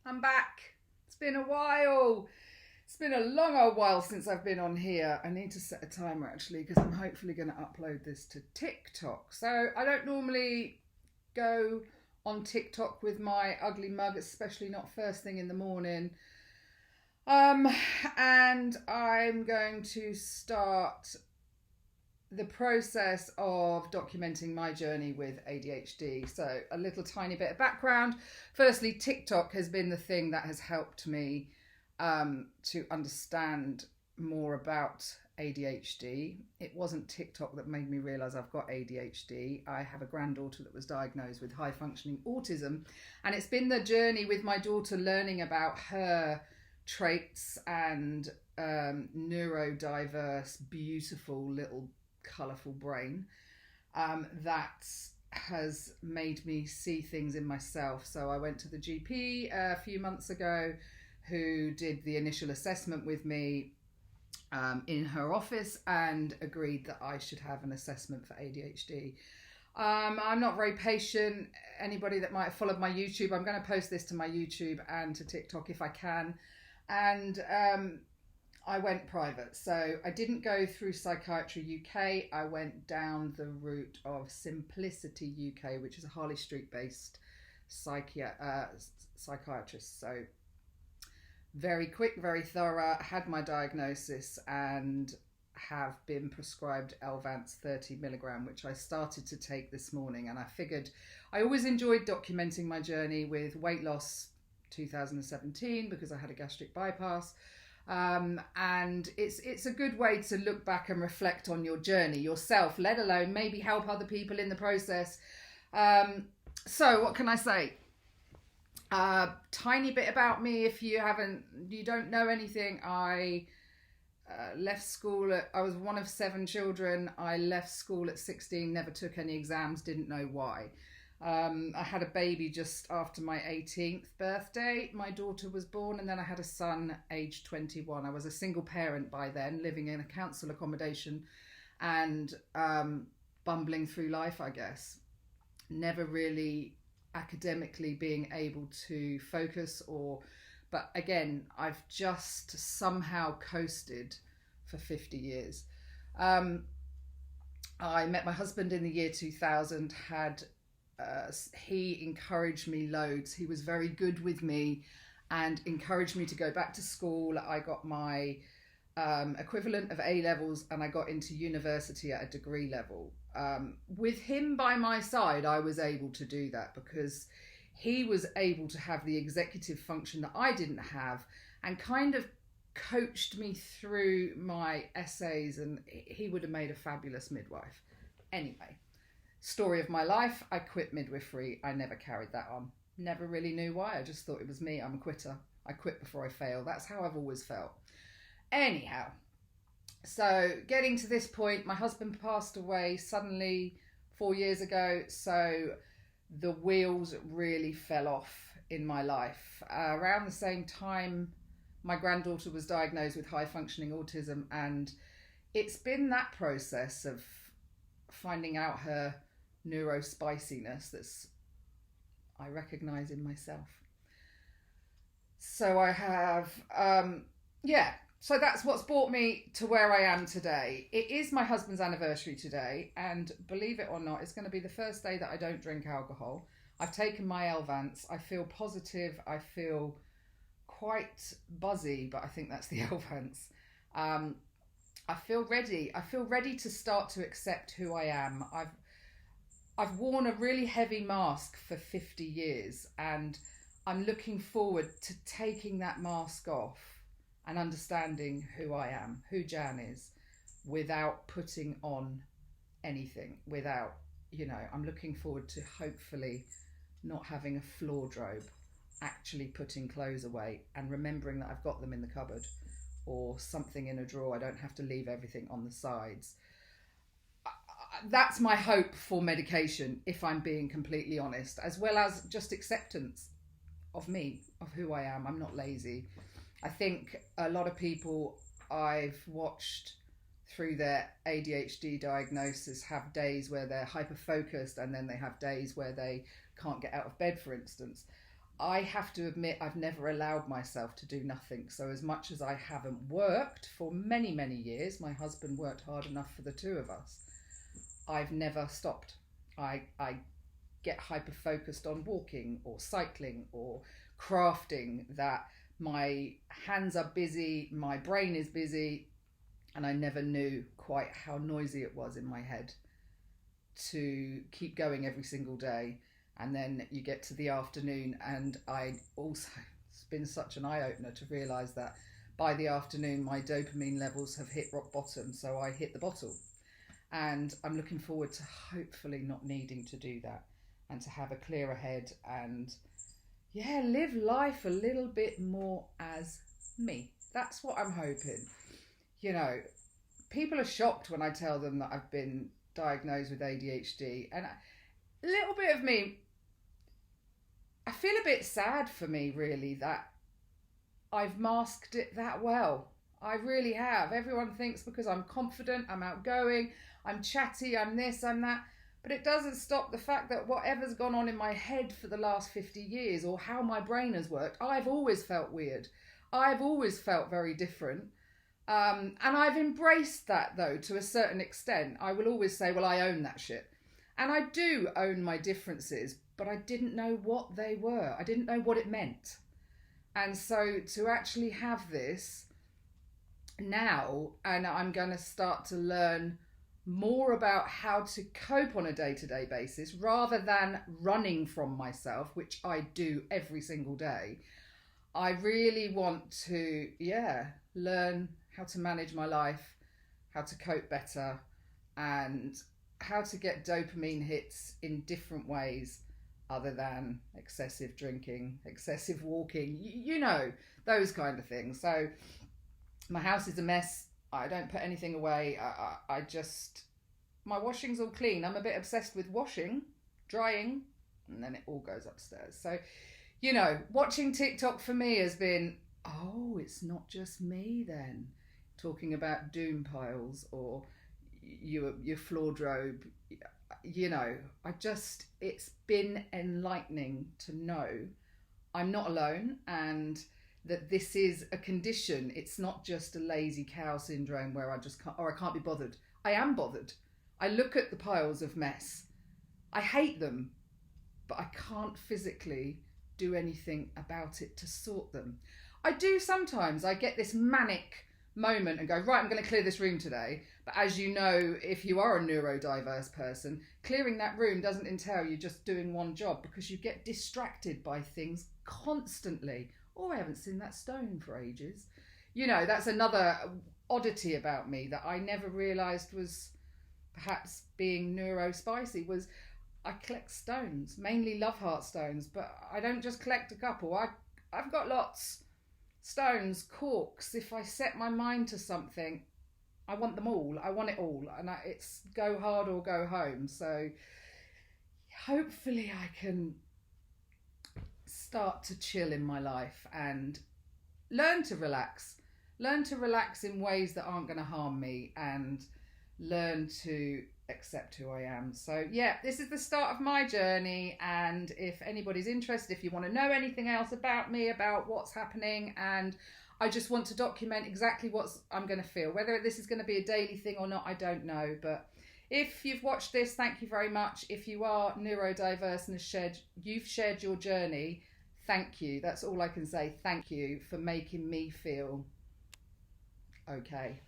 I'm back. It's been a while. It's been a long old while since I've been on here. I need to set a timer actually because I'm hopefully going to upload this to TikTok. So I don't normally go on TikTok with my ugly mug, especially not first thing in the morning. And I'm going to start the process of documenting my journey with ADHD. So a little tiny bit of background. Firstly, TikTok has been the thing that has helped me to understand more about ADHD. It wasn't TikTok that made me realise I've got ADHD. I have a granddaughter that was diagnosed with high functioning autism, and it's been the journey with my daughter learning about her traits and neurodiverse, beautiful little colourful brain that has made me see things in myself. So I went to the GP a few months ago who did the initial assessment with me in her office and agreed that I should have an assessment for ADHD. I'm not very patient. Anybody that might have followed my YouTube, I'm going to post this to my YouTube and to TikTok if I can. And I went private. So I didn't go through Psychiatry UK. I went down the route of Simplicity UK, which is a Harley Street based psychiatrist. So very quick, very thorough, had my diagnosis and have been prescribed Elvance 30 milligram, which I started to take this morning. And I figured I always enjoyed documenting my journey with weight loss 2017 because I had a gastric bypass. And it's a good way to look back and reflect on your journey yourself, let alone maybe help other people in the process. So what can I say? Tiny bit about me if you don't know anything. I left school I was one of 7 children. I left school at 16, never took any exams, didn't know why. I had a baby just after my 18th birthday. My daughter was born, and then I had a son aged 21. I was a single parent by then, living in a council accommodation and bumbling through life, I guess. Never really academically being able to focus but again, I've just somehow coasted for 50 years. I met my husband in the year 2000, he encouraged me loads. He was very good with me and encouraged me to go back to school. I got my equivalent of A levels and I got into university at a degree level. With him by my side, I was able to do that because he was able to have the executive function that I didn't have and kind of coached me through my essays, and he would have made a fabulous midwife. Anyway, story of my life, I quit midwifery. I never carried that on. Never really knew why. I just thought it was me. I'm a quitter. I quit before I fail. That's how I've always felt. Anyhow, so getting to this point, my husband passed away suddenly 4 years ago. So the wheels really fell off in my life. Around the same time, my granddaughter was diagnosed with high functioning autism, and it's been that process of finding out her neurospiciness that's I recognize in myself. So I have so that's what's brought me to where I am today. It is my husband's anniversary today, and believe it or not, it's going to be the first day that I don't drink alcohol. I've taken my Elvance. I feel positive. I feel quite buzzy, but I think that's the Elvance. I feel ready. I feel ready to start to accept who I am. I've worn a really heavy mask for 50 years, and I'm looking forward to taking that mask off and understanding who I am, who Jan is, without putting on anything, I'm looking forward to hopefully not having a wardrobe, actually putting clothes away and remembering that I've got them in the cupboard or something in a drawer. I don't have to leave everything on the sides. That's my hope for medication, if I'm being completely honest, as well as just acceptance of me, of who I am. I'm not lazy. I think a lot of people I've watched through their ADHD diagnosis have days where they're hyper focused, and then they have days where they can't get out of bed, for instance. I have to admit, I've never allowed myself to do nothing. So, as much as I haven't worked for many, many years, my husband worked hard enough for the two of us, I've never stopped. I get hyper focused on walking or cycling or crafting, that my hands are busy, my brain is busy, and I never knew quite how noisy it was in my head to keep going every single day. And then you get to the afternoon, and I also, it's been such an eye opener to realize that by the afternoon my dopamine levels have hit rock bottom, so I hit the bottle. And I'm looking forward to hopefully not needing to do that, and to have a clearer head, and yeah, live life a little bit more as me. That's what I'm hoping. You know, people are shocked when I tell them that I've been diagnosed with ADHD, and a little bit of me, I feel a bit sad for me, really, that I've masked it that well. I really have. Everyone thinks because I'm confident, I'm outgoing, I'm chatty, I'm this, I'm that. But it doesn't stop the fact that whatever's gone on in my head for the last 50 years, or how my brain has worked, I've always felt weird. I've always felt very different. And I've embraced that, though, to a certain extent. I will always say, well, I own that shit. And I do own my differences, but I didn't know what they were. I didn't know what it meant. And so to actually have this now, and I'm going to start to learn more about how to cope on a day-to-day basis rather than running from myself, which I do every single day. I really want to, learn how to manage my life, how to cope better, and how to get dopamine hits in different ways other than excessive drinking, excessive walking, you know, those kind of things. So my house is a mess. I don't put anything away. I just, my washing's all clean. I'm a bit obsessed with washing, drying, and then it all goes upstairs. So, you know, watching TikTok for me has been, oh, it's not just me then. Talking about doom piles or your floor drobe. You know, it's been enlightening to know I'm not alone, and that this is a condition. It's not just a lazy cow syndrome where I just can't, or I can't be bothered. I am bothered. I look at the piles of mess. I hate them, but I can't physically do anything about it to sort them. I do sometimes. I get this manic moment and go, right, I'm going to clear this room today. But as you know, if you are a neurodiverse person, clearing that room doesn't entail you just doing one job, because you get distracted by things constantly. Oh, I haven't seen that stone for ages. You know, that's another oddity about me that I never realised was perhaps being neurospicy, was I collect stones, mainly love heart stones, but I don't just collect a couple. I've got lots. Stones, corks. If I set my mind to something, I want them all. I want it all. And it's go hard or go home. So hopefully I can start to chill in my life and learn to relax. Learn to relax in ways that aren't going to harm me, and learn to accept who I am. So yeah, this is the start of my journey, and if anybody's interested, if you want to know anything else about me, about what's happening, and I just want to document exactly what I'm going to feel, whether this is going to be a daily thing or not, I don't know. But if you've watched this, thank you very much. If you are neurodiverse and you've shared your journey, thank you. That's all I can say. Thank you for making me feel okay.